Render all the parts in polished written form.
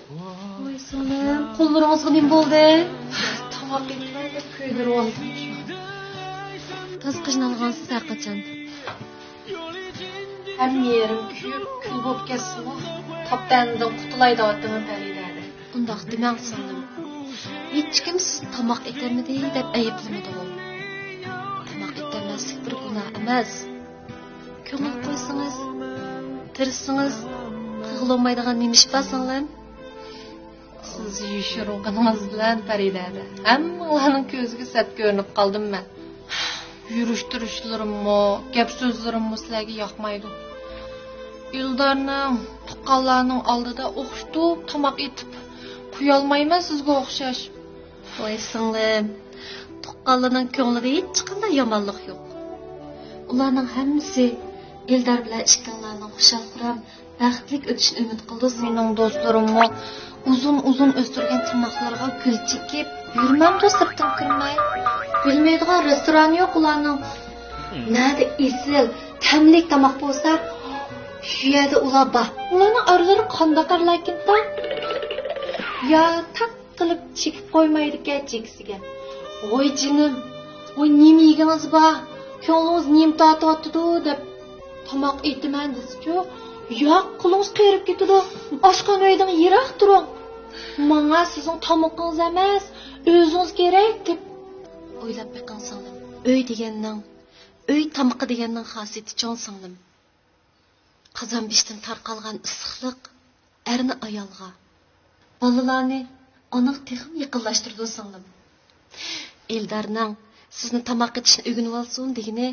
Voy singlim, qo'llaringizga nima bo'ldi? Tomoq yetmay kuydirib oldim. Toz qiynalgansiz har qachon. Ham yerim kuyib, kul bo'lib ketsin-ku. Topdandan qutulay deyapman Farida. Undaq demang singlim. Hech kim siz tomoq etemidi deb ayiblamadi. Tomoq etemmaslik bir gunoh emas. Ko'ngil qo'ysangiz, tirsangiz, qig'ilmaydigan nima ish bo'lsanglar, siz yuşuruqingiz bilan Faridada hammalarning ko'ziga sat ko'rinib qoldim men. Yurish-turishlarimmi, gap so'zlarimmi sizlarga yoqmaydi. Ildarning tuqqanlarning oldida o'xshitib, tomoq etib qo'ya olmayman sizga o'xshash. Voy singlim, tuqqanlarning ko'nglida hech qanday yomonlik yo'q. Ularning hammasi Eldar bilan ishqillarning xushal-xuram, baxtlik o'tishini umid qildi. Mening do'stlarimmi uzun o'stirgan tirnoqlarga gul chekib, yurmamda sirtim kirmay. Bilmaydigan restoran yo'q ularning. Nada esil, tamlik tomoq bo'lsa, shu yerda ular bor. Ularning aralari qandaqarlarkin-da? Ya tak qilib chekib qo'ymaydi-ku cheksiga. Voy jinim, voy nima yegingiz bor? Ko'nglingiz nima tortyapti deb tomoq etaman desiz-ku. Yo'q, qo'lingiz qiyirib ketadi. Oshxona uydan yiroq turing. Menga sizning tomoqingiz emas, o'zingiz kerak deb o'ylab beqing singlim. Uy deganning, uy tomoqi deganning xosiyati cho'ng singlim. Qozon beshdan tarqalgan issiqlik erni ayolga, bolalarni aniq texim yaqinlashtirdi singlim. Eldarning sizni tomoq etishni o'rganib olsin degani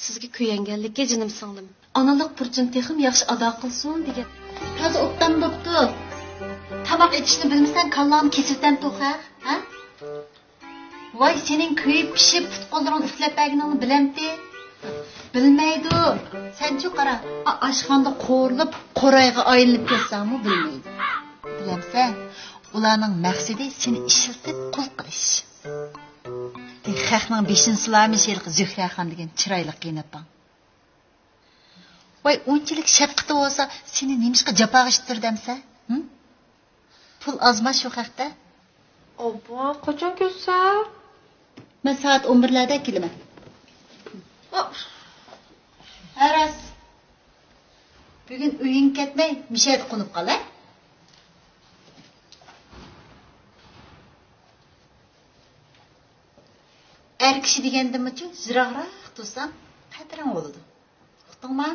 sizga ko'yanganlikka jinim singlim. Onalik burchini texim yaxshi ado qilsin degan. Hozir o'tdan bo'pti. Tomoq etishni bilmasang kallam kesibdan to'xar, ha? Voy sening kuyib pishib qo'llaring iflab berganingni bilamdi? Bilmaydi. Sen-chi qara, oshxonada qo'rilib, qo'rayga aylanib ketsanmi bilmaydi. Bilamsan, ularning maqsadi seni ishlatib qul qilish. Xalqning beshin silami shelqi Zuhraxon degan chiroyli qiynabang. Voy unchalik shafqati bo'lsa, seni nimishqa jafoga ishtirdimsa? Pul azmas shu haqda. Obbo, qachon kelsan? Men soat 11larda kelaman. Aras. Bugun uying ketmay, mishayda qo'nib qol-a? Er kishi degandimmi-chi, ziroqroq tursam, qadring bo'ladi. Uqdingmi?